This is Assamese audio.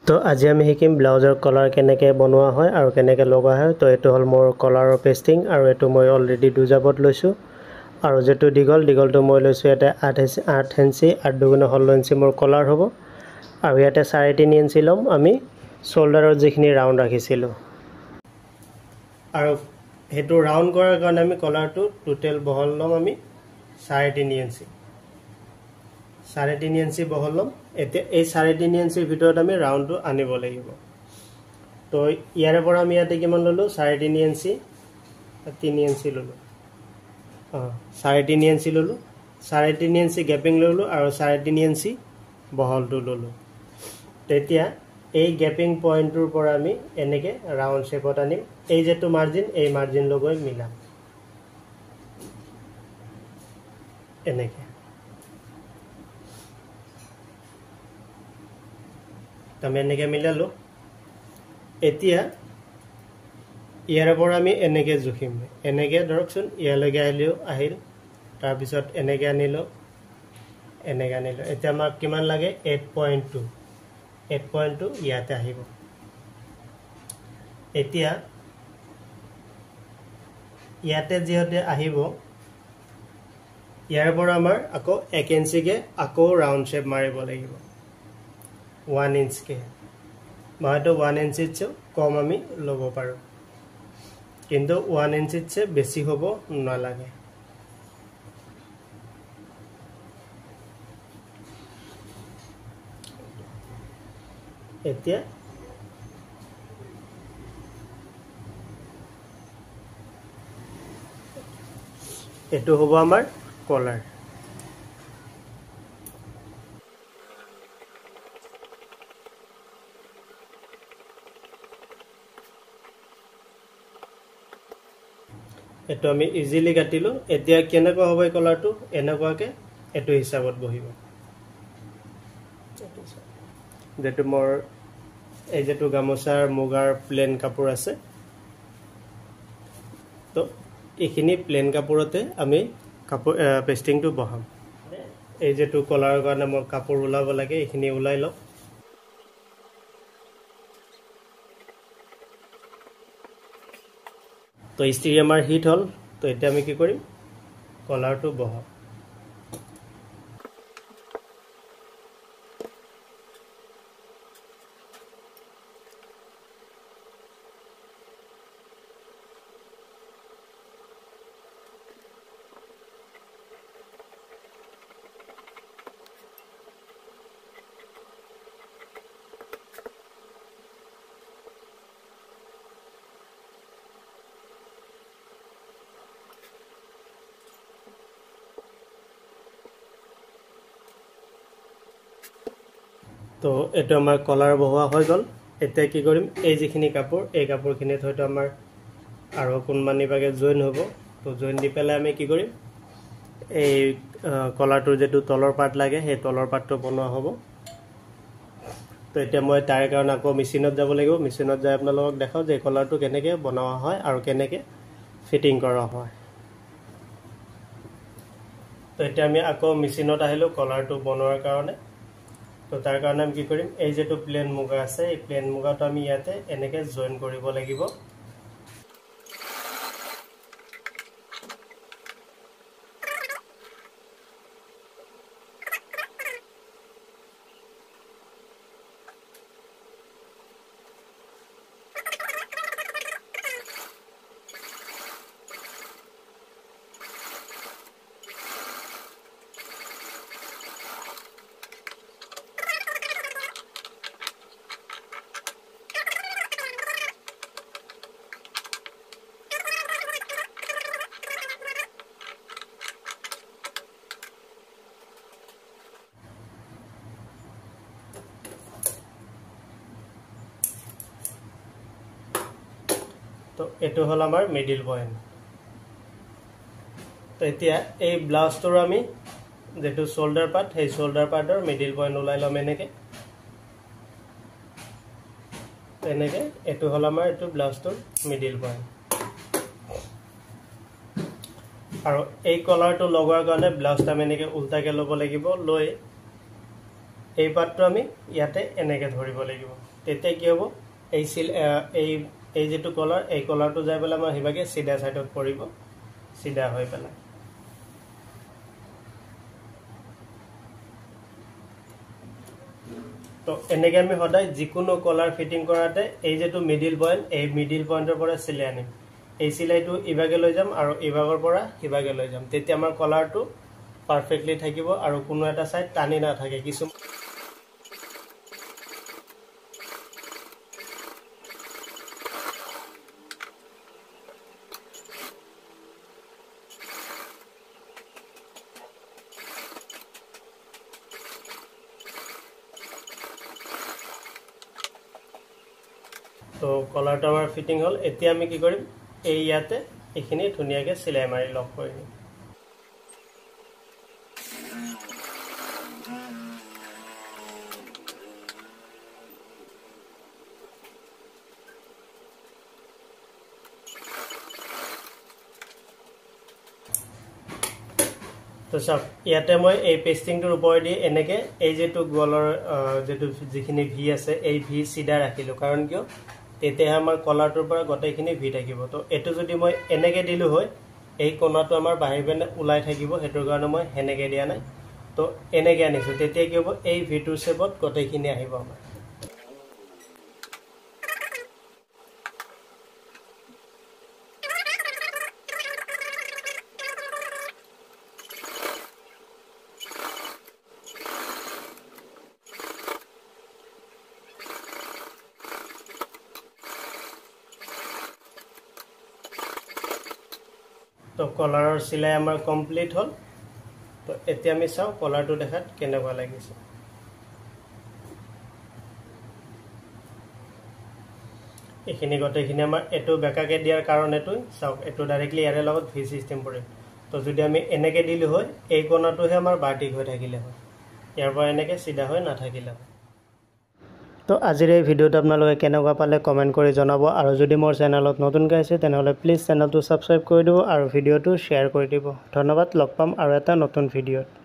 তো আজি আমি শিকিম ব্লাউজৰ কলাৰ কেনেকৈ বনোৱা হয় আৰু কেনেকৈ লগোৱা হয়। তো এইটো হ'ল মোৰ কলাৰৰ পেষ্টিং আৰু এইটো মই অলৰেডি দুজাবত লৈছোঁ আৰু যেটো দীঘলটো মই লৈছোঁ ইয়াতে 8 ইঞ্চি 8 দুগুণে 16 ইঞ্চি মোৰ কলাৰ হ'ব আৰু ইয়াতে 3.5 ইঞ্চি ল'ম আমি শোল্ডাৰৰ যিখিনি ৰাউণ্ড ৰাখিছিলোঁ আৰু হেতু ৰাউণ্ড কৰাৰ কাৰণে আমি কলাৰটো টোটেল বহল ল'ম আমি 3.5 ইঞ্চি 3.5 ইঞ্চি বহল ল'ম। এতিয়া এই 3.5 ইঞ্চিৰ ভিতৰত আমি ৰাউণ্ডটো আনিব লাগিব। তো ইয়াৰে পৰা আমি ইয়াতে কিমান ল'লোঁ 3.5 ইঞ্চি 3 ইঞ্চি ল'লোঁ 3.5 ইঞ্চি ল'লোঁ 3.5 ইঞ্চি গেপিং ল'লোঁ আৰু 3.5 ইঞ্চি বহলটো ল'লোঁ। তেতিয়া এই গেপিং পইণ্টটোৰ পৰা আমি এনেকৈ ৰাউণ্ড শ্বেপত আনিম। এই যেটো মাৰ্জিন এই মাৰ্জিন লগৈ মিলাম এনেকৈ। আমি এনেকৈ মিলালোঁ। এতিয়া ইয়াৰে পৰা আমি এনেকৈ জুখিম। এনেকৈ ধৰকচোন ইয়ালৈকে আহিল তাৰপিছত এনেকৈ আনিলোঁ এতিয়া আমাক কিমান লাগে 8.2 ইয়াতে আহিব। এতিয়া ইয়াতে যিহেতু আহিব ইয়াৰ পৰা আমাৰ আকৌ 1 ইঞ্চিকে আকৌ ৰাউণ্ড শ্বেপ মাৰিব লাগিব 1 ইঞ্চকে। হয়তো 1 ইঞ্চিতছে কম আমি ল'ব পাৰোঁ কিন্তু 1 ইঞ্চিতছে বেছি হ'ব নালাগে। এতিয়া এইটো হ'ব আমাৰ কলাৰ। এইটো আমি ইজিলি কাটিলোঁ। এতিয়া কেনেকুৱা হ'ব এই কলাৰটো এনেকুৱাকৈ এইটো হিচাপত বহিব। যেটো মোৰ এই যেটো গামোচাৰ মুগাৰ প্লেন কাপোৰ আছে তো এইখিনি প্লেন কাপোৰতে আমি কাপোৰ পেষ্টিংটো বহাম। এই যেটো কলাৰৰ কাৰণে মোৰ কাপোৰ ওলাব লাগে এইখিনি ওলাই লওঁ। তো ইস্ত্ৰি আমাৰ হিট হ'ল। তো এতিয়া আমি কি কৰিম কলাৰটো বহাম। তো এইটো আমাৰ কলাৰ বহোৱা হৈ গ'ল। এতিয়া কি কৰিম এই যিখিনি কাপোৰ এই কাপোৰখিনিত হয়তো আমাৰ আৰু কোনমানি ভাগে জইন হ'ব। তো জইন দি পেলাই আমি কি কৰিম এই কলাৰটোৰ যেটো তলৰ পাৰ্ট লাগে সেই তলৰ পাৰ্টটো বনোৱা হ'ব। তো এতিয়া মই তাৰ কাৰণে আকৌ মেচিনত যাব লাগিব। মেচিনত যাই আপোনালোকক দেখাওঁ যে কলাৰটো কেনেকৈ বনোৱা হয় আৰু কেনেকৈ ফিটিং কৰা হয়। তো এতিয়া আমি আকৌ মেচিনত আহিলোঁ কলাৰটো বনোৱাৰ কাৰণে। তো তাৰ কাৰণে আমি কি কৰিম এই যেটো প্লেন মুগা আছে এই প্লেন মুগাটো আমি ইয়াতে এনেকৈ জইন কৰিব লাগিব। তো এইটো হ'ল আমাৰ মিডিল পইণ্ট। তো এতিয়া এই ব্লাউজটোৰ আমি যেটো শোল্ডাৰ পাৰ্ট সেই শোল্ডাৰ পাৰ্টৰ মিডিল পইণ্ট ওলাই ল'ম এনেকৈ। এইটো হ'ল আমাৰ এইটো ব্লাউজটোৰ মিডিল পইণ্ট। আৰু এই কলাৰটো লগোৱাৰ কাৰণে ব্লাউজটা আমি এনেকৈ উল্টাকৈ ল'ব লাগিব। লৈ এই পাৰ্টটো আমি ইয়াতে এনেকৈ ধৰিব লাগিব তেতিয়া কি হ'ব এই যেটো কলাৰ এই কলাৰটো যাই পেলাই আমাৰ হিবাগে সিধা সাইডত পৰিব সিধা হৈ পেলাই তো এনেকৈ আমি সদায় যিকোনো কলাৰ ফিটিং কৰাতে এই যেটো মিডল পইণ্টৰ পৰা সিলাই আনিম এই সিলাইটো ইভাগে লৈ যাম আৰু ইভাগৰ পৰা হিবাগে লৈ যাম তেতিয়া আমাৰ কলাৰটো পাৰফেক্টলি থাকিব আৰু কোনো এটা সাইড টানি না থাকে কিছু তো কলাৰটো আমাৰ ফিটিং হল এতিয়া আমি কি কৰিম এই ইয়াতে এখিনি ধুনিয়াকে সিলাই মাৰি লক কৰিম তো সব ইয়াতে মই এই পেস্টিংটোৰ ওপৰেদি এনেকে এই যেটো গলৰ যেটো যিখিনি ভি আছে এই ভি সিধা ৰাখিলো কাৰণ কিয় তেতে আমাৰ কলাৰটোৰ পৰা গটেখিনি ভি থাকিব তো এটো যদি মই এনেকে দিলু হয় এই কোণাটো আমাৰ বাহিৰবেনে উলাই থাকিব হেতৰ কাৰণে মই হেনেকে দিয়া নাই তো এনেকে আনিছো তেতে কি হ'ব এই ভিটোৰ শেপত গটেখিনি আহিব আমাৰ তো কলাৰৰ সিলাই আমাৰ কমপ্লিট হল তো এতিয়া আমি চাও কলাৰটো দেখাত কেনেকুৱা লাগিছে এখিনি গটেখিনি আমাৰ এটো বেকাকে দিয়াৰ কাৰণ এটো চাও এটো ডাইৰেক্টলি ইয়াৰে লগত ভি সিস্টেম পৰে তো যদি আমি এনেকে দিলু হয় এই কোণাটোহে আমাৰ বাৰ্টিক হৈ থাকিলে হয় ইয়াৰ পৰা এনেকে সিধা হৈ নাথাকিলে হয় তো আজিৰ এই ভিডিওটো আপোনালোকে কেনেকুৱা পালে কমেন্ট কৰি জনাব আৰু যদি মোৰ চেনেলত নতুনকৈ আছে তেনেহলে প্লিজ চেনেলটো সাবস্ক্ৰাইব কৰি দিব আৰু ভিডিওটো শেয়াৰ কৰি দিব ধন্যবাদ লগ পাম আৰু এটা নতুন ভিডিওত